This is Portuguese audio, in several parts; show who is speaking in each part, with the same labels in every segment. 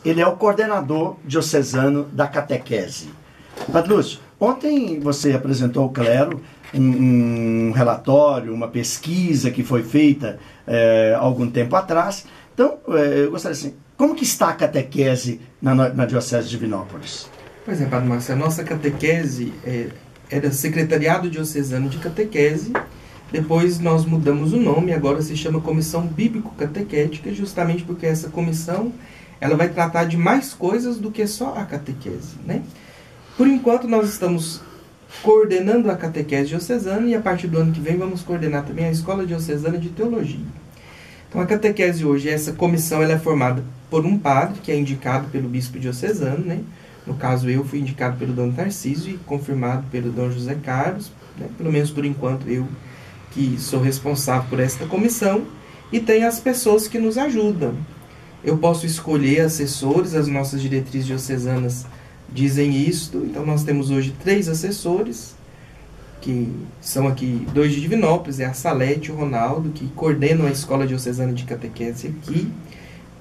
Speaker 1: ele é o coordenador diocesano da catequese. Padre Lúcio, ontem você apresentou ao clero um relatório, uma pesquisa que foi feita há algum tempo atrás. Então, eu gostaria assim, como que está a catequese na Diocese de Divinópolis?
Speaker 2: Pois é, Padre Márcio, a nossa catequese era Secretariado Diocesano de Catequese. Depois nós mudamos o nome, agora se chama Comissão Bíblico-Catequética, justamente porque essa comissão ela vai tratar de mais coisas do que só a catequese, né? Por enquanto nós estamos coordenando a catequese diocesana e a partir do ano que vem vamos coordenar também a Escola Diocesana de Teologia. Então a catequese hoje, essa comissão ela é formada por um padre que é indicado pelo bispo diocesano, né? No caso eu fui indicado pelo Dom Tarcísio e confirmado pelo Dom José Carlos, né? Pelo menos por enquanto eu que sou responsável por esta comissão, e tem as pessoas que nos ajudam. Eu posso escolher assessores, as nossas diretrizes diocesanas dizem isto, então nós temos hoje 3 assessores, que são aqui 2 de Divinópolis, é a Salete e o Ronaldo, que coordenam a Escola Diocesana de Catequese aqui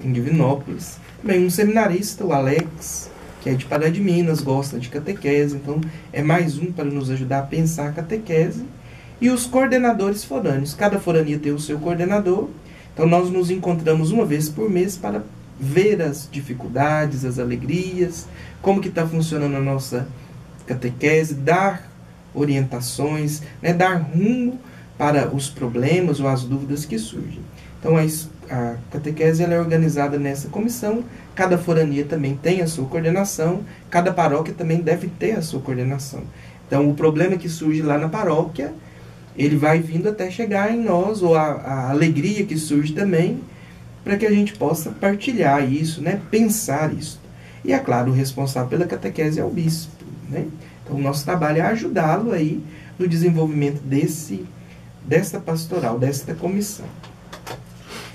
Speaker 2: em Divinópolis. Também um seminarista, o Alex, que é de Pará de Minas, gosta de catequese, então é mais um para nos ajudar a pensar a catequese. E os coordenadores forâneos, cada forania tem o seu coordenador, então nós nos encontramos uma vez por mês para ver as dificuldades, as alegrias, como que está funcionando a nossa catequese, dar orientações, né, dar rumo para os problemas ou as dúvidas que surgem. Então a catequese ela é organizada nessa comissão, cada forania também tem a sua coordenação, cada paróquia também deve ter a sua coordenação. Então o problema que surge lá na paróquia, ele vai vindo até chegar em nós, ou a alegria que surge também, para que a gente possa partilhar isso, né? Pensar isso. E é claro, o responsável pela catequese é o bispo, né? Então o nosso trabalho é ajudá-lo aí no desenvolvimento dessa pastoral, desta comissão.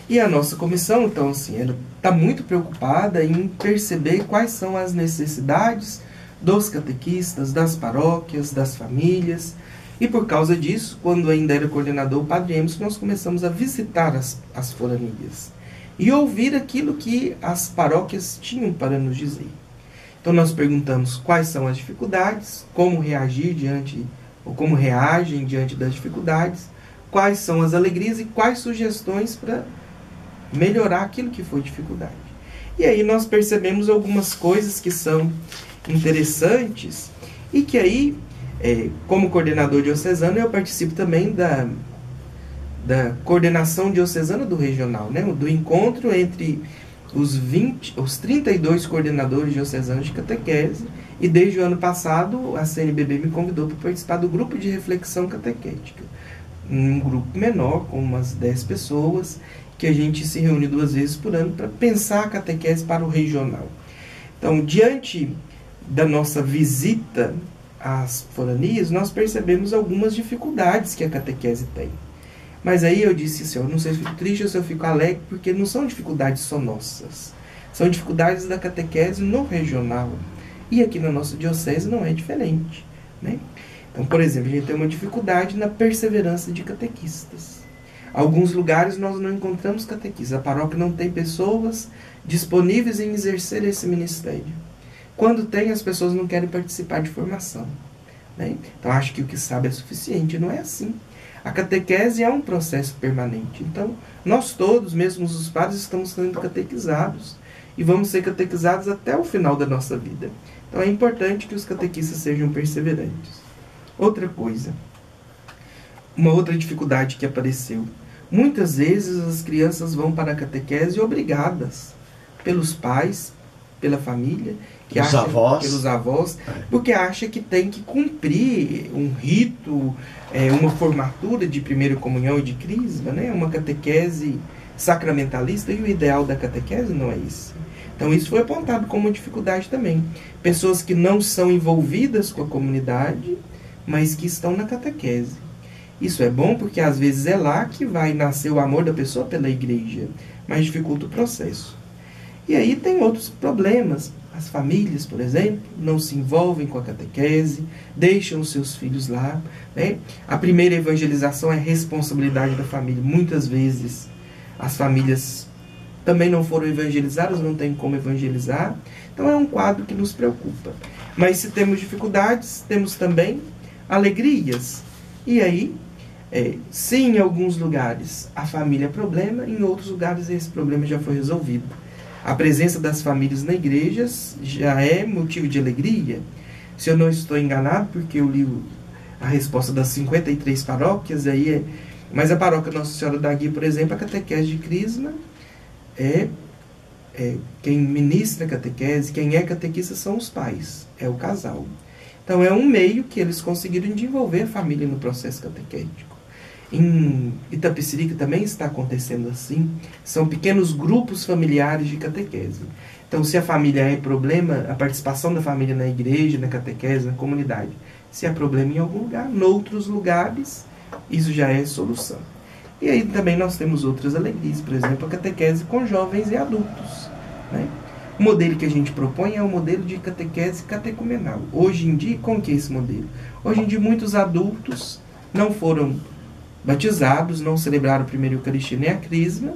Speaker 2: E a nossa comissão, então, assim, ela está muito preocupada em perceber quais são as necessidades dos catequistas, das paróquias, das famílias. E por causa disso, quando ainda era coordenador o Padre Emerson, nós começamos a visitar as foranias e ouvir aquilo que as paróquias tinham para nos dizer. Então nós perguntamos quais são as dificuldades, como reagir diante, ou como reagem diante das dificuldades, quais são as alegrias e quais sugestões para melhorar aquilo que foi dificuldade. E aí nós percebemos algumas coisas que são interessantes e que aí, como coordenador diocesano, eu participo também da coordenação diocesana do regional, né? Do encontro entre os 32 coordenadores diocesanos de catequese, e desde o ano passado a CNBB me convidou para participar do grupo de reflexão catequética, um grupo menor, com umas 10 pessoas, que a gente se reúne 2 vezes por ano para pensar a catequese para o regional. Então, diante da nossa visita às foranias, nós percebemos algumas dificuldades que a catequese tem. Mas aí eu disse assim, eu não sei se eu fico triste ou se eu fico alegre, porque não são dificuldades só nossas. São dificuldades da catequese no regional. E aqui na nossa diocese não é diferente, né? Então, por exemplo, a gente tem uma dificuldade na perseverança de catequistas. Alguns lugares nós não encontramos catequistas. A paróquia não tem pessoas disponíveis em exercer esse ministério. Quando tem, as pessoas não querem participar de formação, né? Então, acho que o que sabe é suficiente. Não é assim. A catequese é um processo permanente. Então, nós todos, mesmo os padres, estamos sendo catequizados. E vamos ser catequizados até o final da nossa vida. Então, é importante que os catequistas sejam perseverantes. Outra coisa, uma outra dificuldade que apareceu. Muitas vezes as crianças vão para a catequese obrigadas pelos pais, pela família, pelos avós, porque acha que tem que cumprir um rito, uma formatura de primeira comunhão e de crisma, né? Uma catequese sacramentalista, e o ideal da catequese não é isso. Então isso foi apontado como uma dificuldade também. Pessoas que não são envolvidas com a comunidade, mas que estão na catequese. Isso é bom porque às vezes é lá que vai nascer o amor da pessoa pela igreja, mas dificulta o processo. E aí tem outros problemas. As famílias, por exemplo, não se envolvem com a catequese, deixam os seus filhos lá, né? A primeira evangelização é responsabilidade da família. Muitas vezes as famílias também não foram evangelizadas, não tem como evangelizar. Então é um quadro que nos preocupa. Mas se temos dificuldades, temos também alegrias. E aí, se em alguns lugares a família é problema, em outros lugares esse problema já foi resolvido. A presença das famílias na igreja já é motivo de alegria. Se eu não estou enganado, porque eu li a resposta das 53 paróquias, mas a paróquia Nossa Senhora da Guia, por exemplo, a catequese de Crisma quem ministra a catequese, quem é catequista são os pais, é o casal. Então é um meio que eles conseguiram de envolver a família no processo catequético. Em Itapecerica também está acontecendo assim, são pequenos grupos familiares de catequese. Então se a família é problema, a participação da família na igreja, na catequese, na comunidade, se há problema em algum lugar, noutros lugares, isso já é solução. E aí também nós temos outras alegrias, por exemplo, a catequese com jovens e adultos, né? O modelo que a gente propõe é o modelo de catequese catecumenal. Hoje em dia, como que é esse modelo? Hoje em dia, muitos adultos não foram batizados, não celebraram a primeira Eucaristia nem a Crisma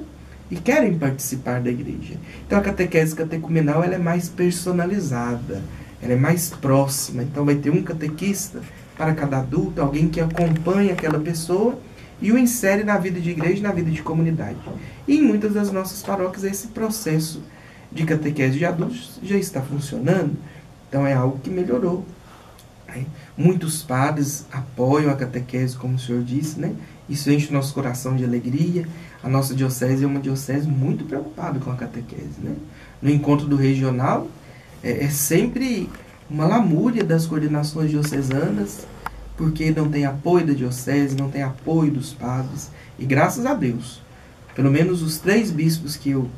Speaker 2: e querem participar da igreja. Então a catequese catecumenal ela é mais personalizada, ela é mais próxima. Então vai ter um catequista para cada adulto, alguém que acompanha aquela pessoa e o insere na vida de igreja e na vida de comunidade. E em muitas das nossas paróquias esse processo de catequese de adultos já está funcionando. Então é algo que melhorou, né? Muitos padres apoiam a catequese, como o senhor disse, né? Isso enche o nosso coração de alegria. A nossa diocese é uma diocese muito preocupada com a catequese, né? No encontro do regional, é sempre uma lamúria das coordenações diocesanas, porque não tem apoio da diocese, não tem apoio dos padres. E graças a Deus, pelo menos os 3 bispos que eu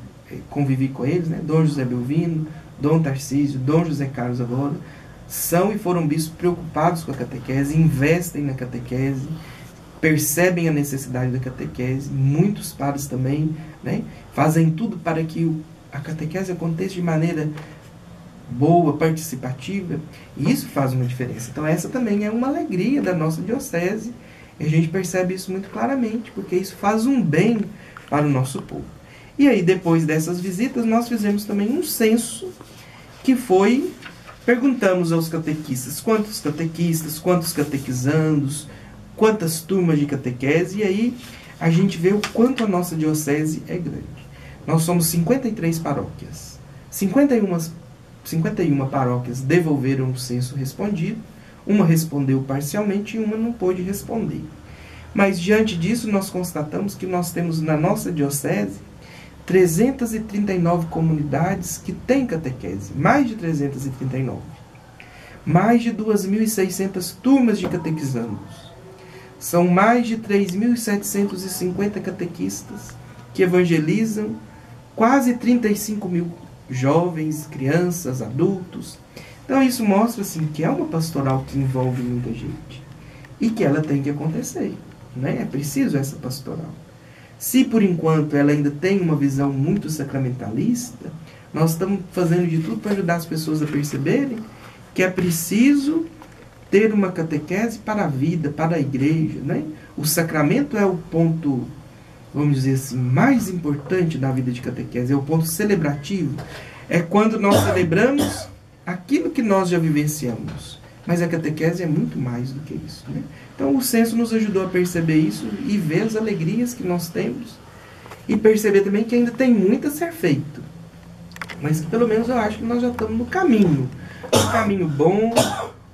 Speaker 2: convivi com eles, né? Dom José Belvino, Dom Tarcísio, Dom José Carlos agora, são e foram bispos preocupados com a catequese, investem na catequese, percebem a necessidade da catequese. Muitos padres também, né? Fazem tudo para que a catequese aconteça de maneira boa, participativa, e isso faz uma diferença. Então essa também é uma alegria da nossa diocese, e a gente percebe isso muito claramente, porque isso faz um bem para o nosso povo. E aí, depois dessas visitas, nós fizemos também um censo, que foi, perguntamos aos catequistas, quantos catequizandos, quantas turmas de catequese, e aí a gente vê o quanto a nossa diocese é grande. Nós somos 53 paróquias, 51 paróquias devolveram o censo respondido, uma respondeu parcialmente e uma não pôde responder. Mas diante disso nós constatamos que nós temos na nossa diocese 339 comunidades que têm catequese, mais de 339. Mais de 2.600 turmas de catequizandos. São mais de 3.750 catequistas que evangelizam quase 35 mil jovens, crianças, adultos. Então isso mostra assim, que é uma pastoral que envolve muita gente e que ela tem que acontecer, né? É preciso essa pastoral. Se por enquanto ela ainda tem uma visão muito sacramentalista, nós estamos fazendo de tudo para ajudar as pessoas a perceberem que é preciso ter uma catequese para a vida, para a igreja, né? O sacramento é o ponto, vamos dizer assim, mais importante da vida de catequese, é o ponto celebrativo. É quando nós celebramos aquilo que nós já vivenciamos. Mas a catequese é muito mais do que isso, né? Então o censo nos ajudou a perceber isso e ver as alegrias que nós temos e perceber também que ainda tem muito a ser feito. Mas que pelo menos eu acho que nós já estamos no caminho. Um caminho bom,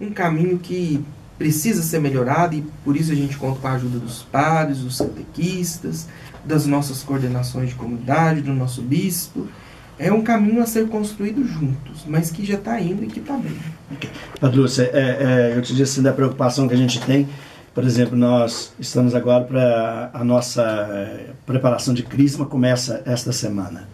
Speaker 2: um caminho que precisa ser melhorado, e por isso a gente conta com a ajuda dos padres, dos catequistas, das nossas coordenações de comunidade, do nosso bispo. É um caminho a ser construído juntos, mas que já está indo e que está bem.
Speaker 1: Padre Lúcia, eu te disse assim, da preocupação que a gente tem. Por exemplo, nós estamos agora para a nossa preparação de Crisma, começa esta semana.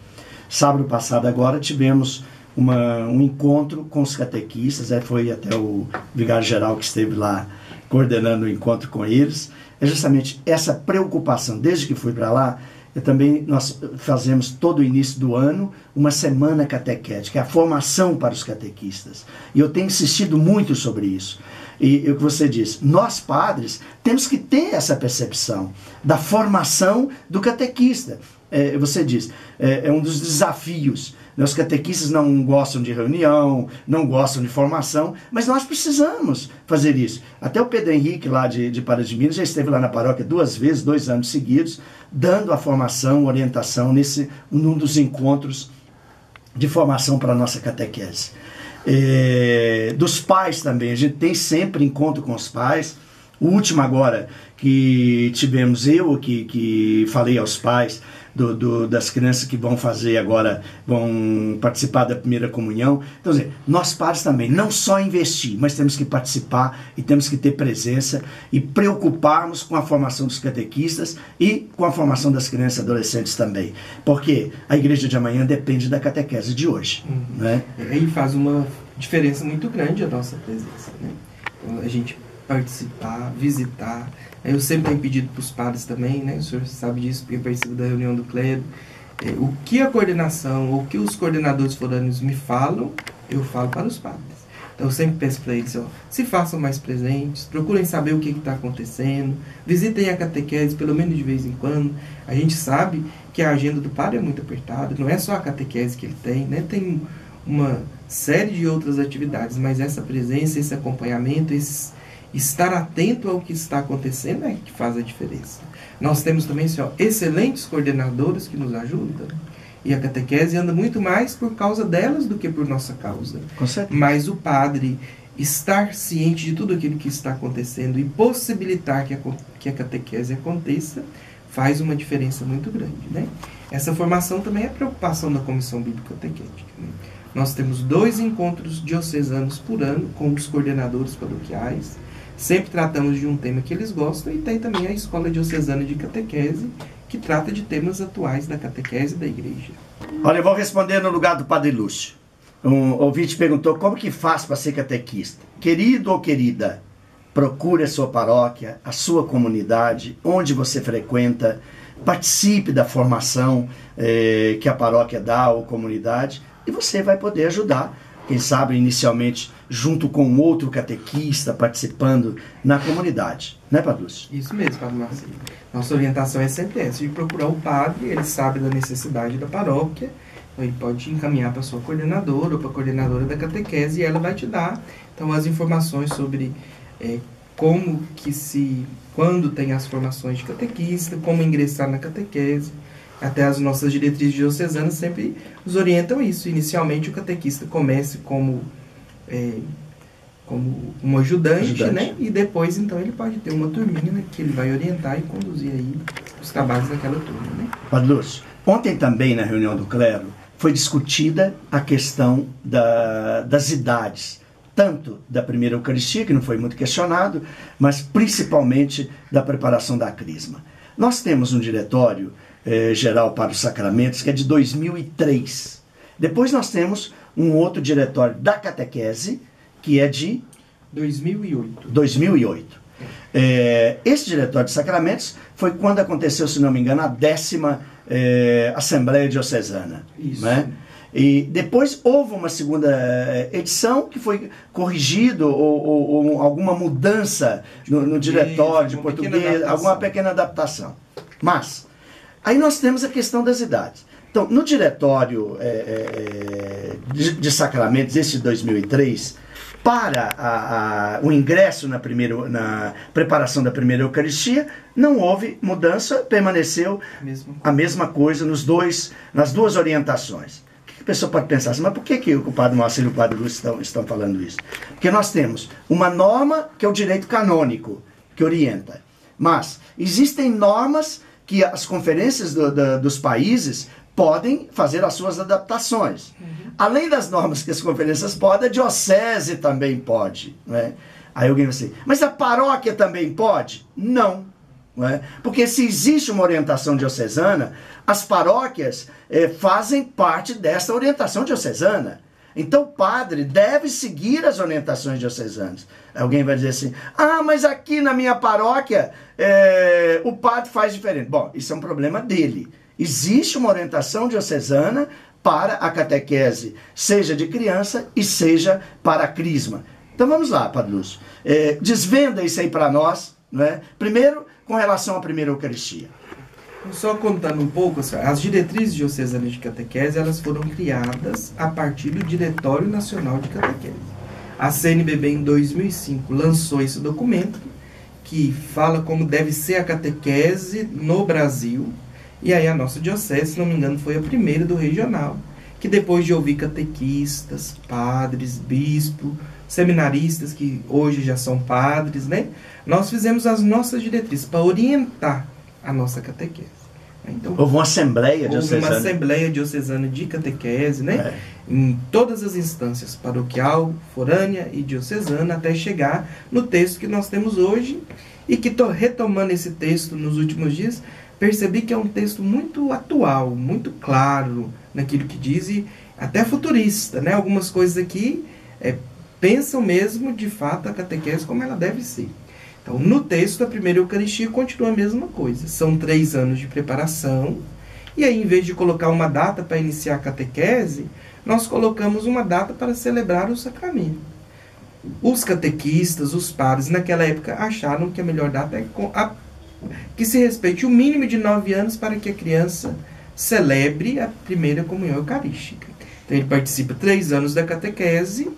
Speaker 1: Sábado passado agora tivemos um encontro com os catequistas, foi até o vigário-geral que esteve lá coordenando o encontro com eles. É justamente essa preocupação, desde que fui para lá. Também nós fazemos todo o início do ano uma semana catequética, a formação para os catequistas. E eu tenho insistido muito sobre isso. E o que você diz, nós padres temos que ter essa percepção da formação do catequista. Você diz, é um dos desafios. Os catequistas não gostam de reunião, não gostam de formação, mas nós precisamos fazer isso. Até o Pedro Henrique, lá de Pará de Minas, já esteve lá na paróquia 2 vezes, 2 anos seguidos, dando a formação, orientação num dos encontros de formação para a nossa catequese. Dos pais também, a gente tem sempre encontro com os pais. O último agora que tivemos, eu que falei aos pais das crianças que vão fazer agora, vão participar da primeira comunhão. Então, nós padres também, não só investir, mas temos que participar e temos que ter presença e preocuparmos com a formação dos catequistas e com a formação das crianças e adolescentes também. Porque a igreja de amanhã depende da catequese de hoje. Né?
Speaker 2: E faz uma diferença muito grande a nossa presença. Né? Então, a gente participar, visitar. Eu sempre tenho pedido para os padres também, né? O senhor sabe disso, porque eu participo da reunião do clero. O que a coordenação, ou o que os coordenadores forâneos me falam, eu falo para os padres. Então eu sempre peço para eles, se façam mais presentes, procurem saber o que está acontecendo, visitem a catequese pelo menos de vez em quando. A gente sabe que a agenda do padre é muito apertada, não é só a catequese que ele tem, né? Tem uma série de outras atividades, mas essa presença, esse acompanhamento, estar atento ao que está acontecendo é que faz a diferença. Nós temos também excelentes coordenadores que nos ajudam. E a catequese anda muito mais por causa delas do que por nossa causa. Mas o padre estar ciente de tudo aquilo que está acontecendo e possibilitar que a catequese aconteça faz uma diferença muito grande. Né? Essa formação também é preocupação da Comissão Bíblica Catequética. Né? Nós temos 2 encontros diocesanos por ano com os coordenadores paroquiais. Sempre tratamos de um tema que eles gostam, e tem também a Escola Diocesana de Catequese, que trata de temas atuais da catequese da igreja.
Speaker 1: Olha, eu vou responder no lugar do Padre Lúcio. Um ouvinte perguntou como que faz para ser catequista. Querido ou querida, procure a sua paróquia, a sua comunidade, onde você frequenta, participe da formação que a paróquia dá ou comunidade, e você vai poder ajudar. Quem sabe, inicialmente, junto com outro catequista, participando na comunidade. Né, Padre Lúcio?
Speaker 2: Isso mesmo, Padre Marcelo. Nossa orientação é sempre essa, de procurar o padre, ele sabe da necessidade da paróquia, ele pode encaminhar para a sua coordenadora ou para a coordenadora da catequese, e ela vai te dar, então, as informações sobre quando tem as formações de catequista, como ingressar na catequese. Até as nossas diretrizes diocesanas sempre nos orientam isso. Inicialmente o catequista comece como um ajudante, né? E depois então ele pode ter uma turminha, né, que ele vai orientar e conduzir aí os trabalhos daquela turma. Né?
Speaker 1: Padre Lúcio, ontem também na reunião do clero foi discutida a questão das idades, tanto da primeira Eucaristia, que não foi muito questionado, mas principalmente da preparação da crisma. Nós temos um diretório geral para os sacramentos, que é de 2003. Depois nós temos um outro diretório da catequese, que é de 2008. Esse diretório de sacramentos foi quando aconteceu, se não me engano, a 10ª Assembleia Diocesana.
Speaker 2: Isso.
Speaker 1: Né? E depois houve uma segunda edição que foi corrigido ou alguma mudança no diretório de português, alguma pequena adaptação. Mas aí nós temos a questão das idades. Então, no diretório de sacramentos, esse de 2003, para o ingresso na preparação da primeira Eucaristia, não houve mudança, permaneceu a mesma coisa nas duas orientações. O que a pessoa pode pensar assim, mas por que o Padre Marcelo e o Padre Lúcio estão falando isso? Porque nós temos uma norma que é o direito canônico, que orienta. Mas existem normas que as conferências dos países podem fazer as suas adaptações. Uhum. Além das normas que as conferências podem, a diocese também pode. Né? Aí alguém vai dizer, mas a paróquia também pode? Não. Né? Porque se existe uma orientação diocesana, as paróquias fazem parte dessa orientação diocesana. Então o padre deve seguir as orientações diocesanas. Alguém vai dizer assim, mas aqui na minha paróquia o padre faz diferente. Bom, isso é um problema dele. Existe uma orientação diocesana para a catequese, seja de criança e seja para a crisma. Então vamos lá, Padre Lúcio. Desvenda isso aí para nós, né? Primeiro, com relação à primeira Eucaristia.
Speaker 2: Só contando um pouco, as diretrizes diocesanas de catequese, elas foram criadas a partir do Diretório Nacional de Catequese. A CNBB, em 2005, lançou esse documento, que fala como deve ser a catequese no Brasil. E aí a nossa diocese, se não me engano, foi a primeira do regional, que depois de ouvir catequistas, padres, bispos, seminaristas, que hoje já são padres, né? Nós fizemos as nossas diretrizes para orientar a nossa catequese. Então,
Speaker 1: houve uma assembleia diocesana.
Speaker 2: Houve uma assembleia diocesana de catequese, né? Em todas as instâncias, paroquial, forânea e diocesana, até chegar no texto que nós temos hoje, e que, retomando esse texto nos últimos dias, percebi que é um texto muito atual, muito claro naquilo que diz, e até futurista, né? Algumas coisas aqui pensam mesmo, de fato, a catequese como ela deve ser. Então, no texto da primeira Eucaristia continua a mesma coisa. São 3 anos de preparação, e aí, em vez de colocar uma data para iniciar a catequese, nós colocamos uma data para celebrar o sacramento. Os catequistas, os padres, naquela época, acharam que a melhor data é que se respeite o mínimo de 9 anos para que a criança celebre a primeira comunhão eucarística. Então, ele participa 3 anos da catequese,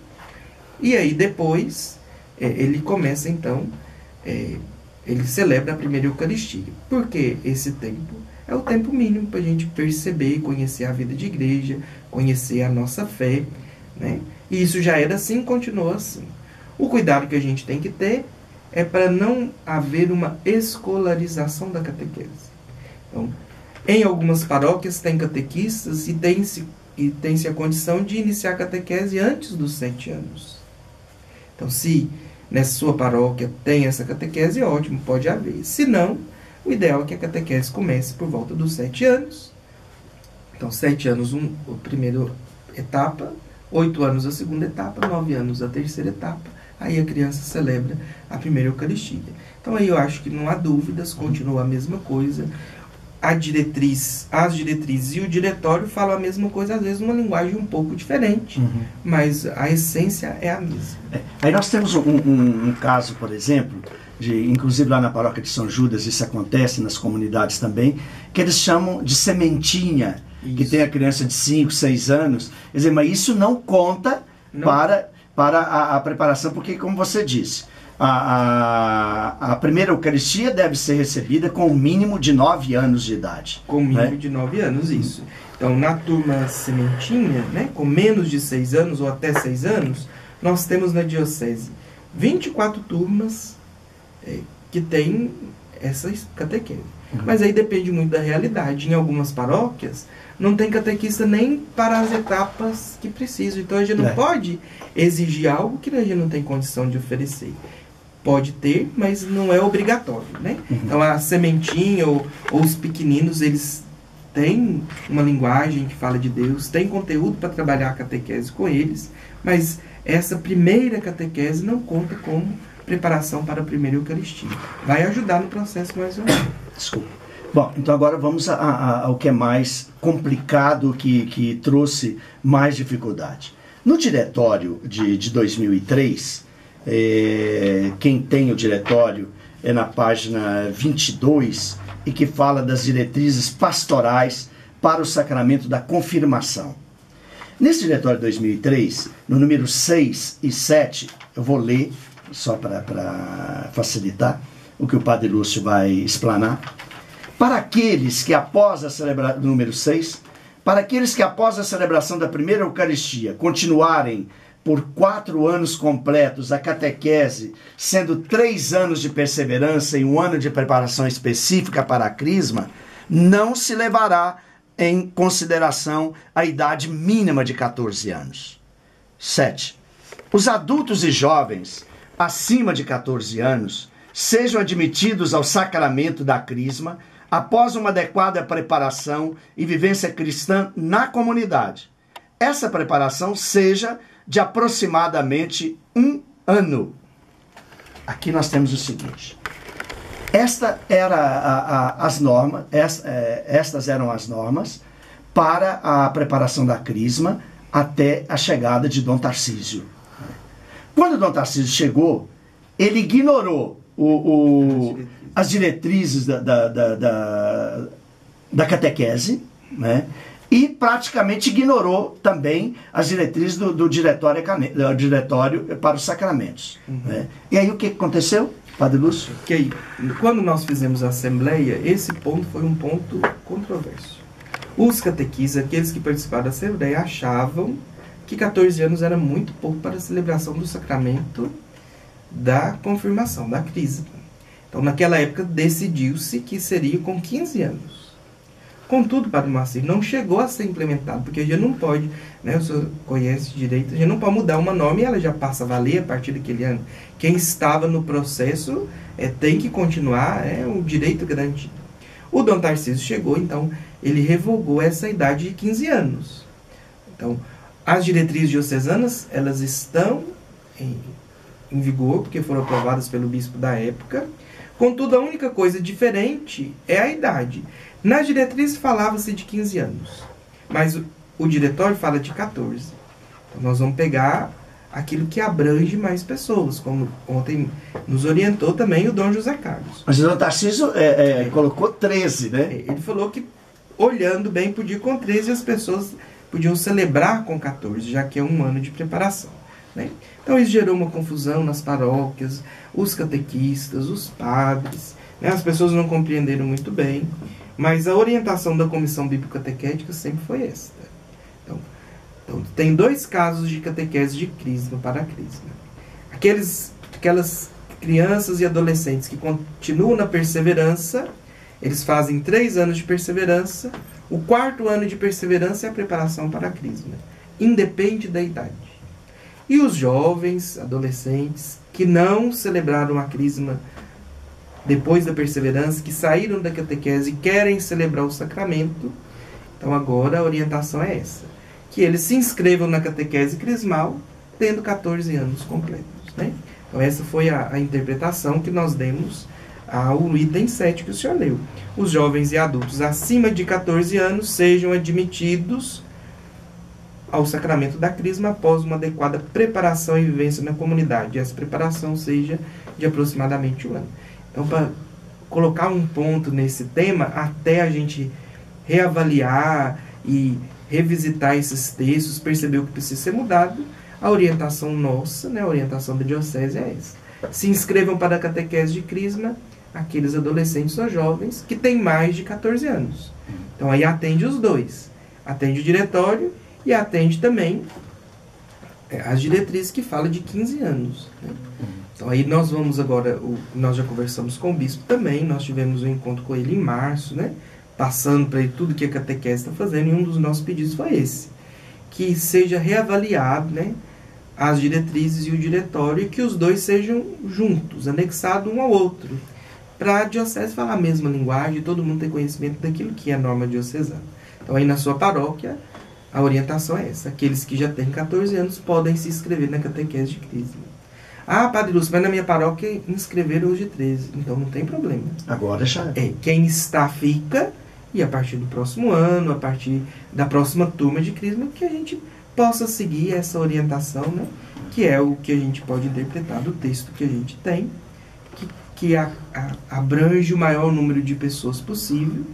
Speaker 2: e aí depois ele começa, então, ele celebra a primeira Eucaristia. Por que esse tempo? É o tempo mínimo para a gente perceber, conhecer a vida de igreja, conhecer a nossa fé, né? E isso já era assim e continua assim. O cuidado que a gente tem que ter é para não haver uma escolarização da catequese. Então, em algumas paróquias tem catequistas e tem-se a condição de iniciar a catequese antes dos 7 anos. Então, se nessa sua paróquia tem essa catequese, ótimo, pode haver. Se não, o ideal é que a catequese comece por volta dos 7 anos. Então, 7 anos a primeira etapa, 8 anos a segunda etapa, 9 anos a terceira etapa. Aí a criança celebra a primeira Eucaristia. Então, aí eu acho que não há dúvidas, continua a mesma coisa. As diretrizes e o diretório falam a mesma coisa, às vezes numa linguagem um pouco diferente, mas a essência é a mesma.
Speaker 1: Aí nós temos um caso, por exemplo, inclusive lá na paróquia de São Judas, isso acontece nas comunidades também, que eles chamam de sementinha, que tem a criança de 5, 6 anos. Quer dizer, mas isso não conta para a preparação, porque, como você disse, a primeira Eucaristia deve ser recebida com o mínimo de 9 anos de idade.
Speaker 2: Com o mínimo de 9 anos, isso. Então, na turma sementinha, né, com menos de 6 anos ou até 6 anos, nós temos na diocese 24 turmas que tem essa catequese. Mas aí depende muito da realidade. Em algumas paróquias, não tem catequista nem para as etapas que precisam. Então, a gente não pode exigir algo que a gente não tem condição de oferecer. Pode ter, mas não é obrigatório, né? Então, a sementinha ou os pequeninos, eles têm uma linguagem que fala de Deus, tem conteúdo para trabalhar a catequese com eles, mas essa primeira catequese não conta como preparação para a primeira Eucaristia. Vai ajudar no processo mais ou menos.
Speaker 1: Desculpa. Bom, então agora vamos ao que é mais complicado, que trouxe mais dificuldade. No diretório de 2003, quem tem o diretório é na página 22, e que fala das diretrizes pastorais para o sacramento da confirmação. Nesse diretório de 2003, no número 6 e 7, eu vou ler, só para facilitar, o que o Padre Lúcio vai explanar. Para aqueles que após a celebração, número 6, para aqueles que após a celebração da primeira Eucaristia continuarem por 4 anos completos a catequese, sendo 3 anos de perseverança e 1 ano de preparação específica para a crisma, não se levará em consideração a idade mínima de 14 anos. 7. Os adultos e jovens acima de 14 anos sejam admitidos ao sacramento da crisma após uma adequada preparação e vivência cristã na comunidade. Essa preparação seja de aproximadamente 1 ano. Aqui nós temos o seguinte. Estas eram as normas para a preparação da crisma até a chegada de Dom Tarcísio. Quando o Dom Tarcísio chegou, ele ignorou as diretrizes da catequese, né? E praticamente ignorou também as diretrizes do diretório para os sacramentos. Né? E aí o que aconteceu, Padre Lúcio?
Speaker 2: Que quando nós fizemos a Assembleia, esse ponto foi um ponto controverso. Os catequistas, aqueles que participaram da Assembleia, achavam que 14 anos era muito pouco para a celebração do sacramento da confirmação, da crisma. Então, naquela época, decidiu-se que seria com 15 anos. Contudo, Padre Moacir, não chegou a ser implementado, porque a gente não pode, né, o senhor conhece direito, a gente não pode mudar uma norma e ela já passa a valer a partir daquele ano. Quem estava no processo tem que continuar, é um direito garantido. O Dom Tarcísio chegou, então, ele revogou essa idade de 15 anos. Então, as diretrizes diocesanas, elas estão em vigor, porque foram aprovadas pelo bispo da época. Contudo, a única coisa diferente é a idade. Nas diretrizes falava-se de 15 anos, mas o diretório fala de 14. Então, nós vamos pegar aquilo que abrange mais pessoas, como ontem nos orientou também o Dom José Carlos.
Speaker 1: Mas o Dom Tarcísio colocou 13, né?
Speaker 2: Ele falou que, olhando bem, podia com 13 as pessoas podiam celebrar com 14, já que é um ano de preparação. Né? Então isso gerou uma confusão nas paróquias, os catequistas, os padres, né? As pessoas não compreenderam muito bem, mas a orientação da Comissão Bíblico-Catequética sempre foi esta. Então, tem dois casos de catequese de crisma para a crisma. Aquelas crianças e adolescentes que continuam na perseverança, eles fazem 3 anos de perseverança, o 4º ano de perseverança é a preparação para a crisma, independe da idade. E os jovens, adolescentes, que não celebraram a crisma depois da perseverança, que saíram da catequese e querem celebrar o sacramento, então agora a orientação é essa, que eles se inscrevam na catequese crismal, tendo 14 anos completos. Né? Então essa foi a interpretação que nós demos ao item 7 que o senhor leu. Os jovens e adultos acima de 14 anos sejam admitidos ao sacramento da crisma após uma adequada preparação e vivência na comunidade. E essa preparação seja de aproximadamente 1 ano. Então, para colocar um ponto nesse tema, até a gente reavaliar e revisitar esses textos, perceber o que precisa ser mudado, a orientação nossa, né, a orientação da diocese é essa. Se inscrevam para a catequese de crisma aqueles adolescentes ou jovens que têm mais de 14 anos. Então, aí atende os dois. Atende o diretório e atende também as diretrizes que falam de 15 anos. Né? Então aí nós vamos agora, nós já conversamos com o bispo também, nós tivemos um encontro com ele em março, né? Passando para ele tudo que a catequese está fazendo, e um dos nossos pedidos foi esse, que seja reavaliado, né, as diretrizes e o diretório, e que os dois sejam juntos, anexados um ao outro, para a diocese falar a mesma linguagem, e todo mundo ter conhecimento daquilo que é a norma diocesana. Então aí na sua paróquia, a orientação é essa. Aqueles que já têm 14 anos podem se inscrever na catequese de crisma. Ah, Padre Lúcio, mas na minha paróquia inscreveram hoje 13. Então não tem problema.
Speaker 1: Agora já
Speaker 2: quem está fica, e a partir do próximo ano, a partir da próxima turma de crisma, que a gente possa seguir essa orientação, né? Que é o que a gente pode interpretar do texto que a gente tem, que abrange o maior número de pessoas possível,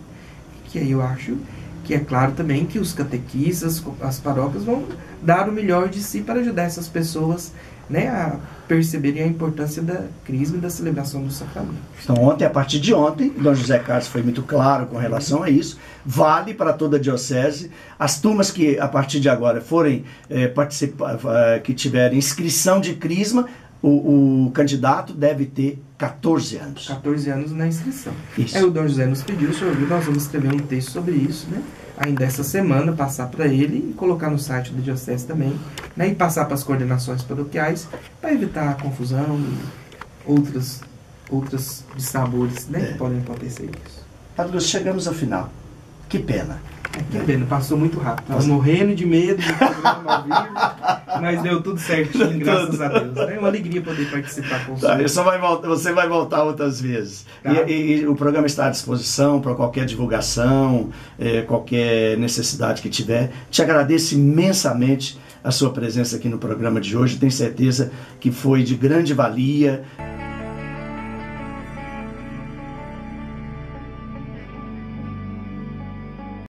Speaker 2: que aí eu acho que é claro também que os catequistas, as paróquias vão dar o melhor de si para ajudar essas pessoas, né, a perceberem a importância da crisma e da celebração do sacramento.
Speaker 1: Então, a partir de ontem, Dom José Carlos foi muito claro com relação a isso, vale para toda a diocese. As turmas que a partir de agora forem que tiverem inscrição de crisma, o candidato deve ter 14 anos.
Speaker 2: 14 anos na inscrição.
Speaker 1: Isso.
Speaker 2: Aí o Dom José nos pediu, o senhor viu, nós vamos escrever um texto sobre isso, né? Ainda essa semana, passar para ele e colocar no site da diocese também, né? E passar para as coordenações paroquiais, para evitar a confusão e outras dissabores, né? Que podem acontecer isso.
Speaker 1: Padre Lúcio, chegamos ao final. Que pena.
Speaker 2: Que pena, passou muito rápido. Tava morrendo de medo do programa ao vivo, mas deu tudo certinho, graças a Deus. É uma alegria poder participar com você.
Speaker 1: Você vai voltar outras vezes. Tá. E o programa está à disposição para qualquer divulgação, qualquer necessidade que tiver. Te agradeço imensamente a sua presença aqui no programa de hoje. Tenho certeza que foi de grande valia.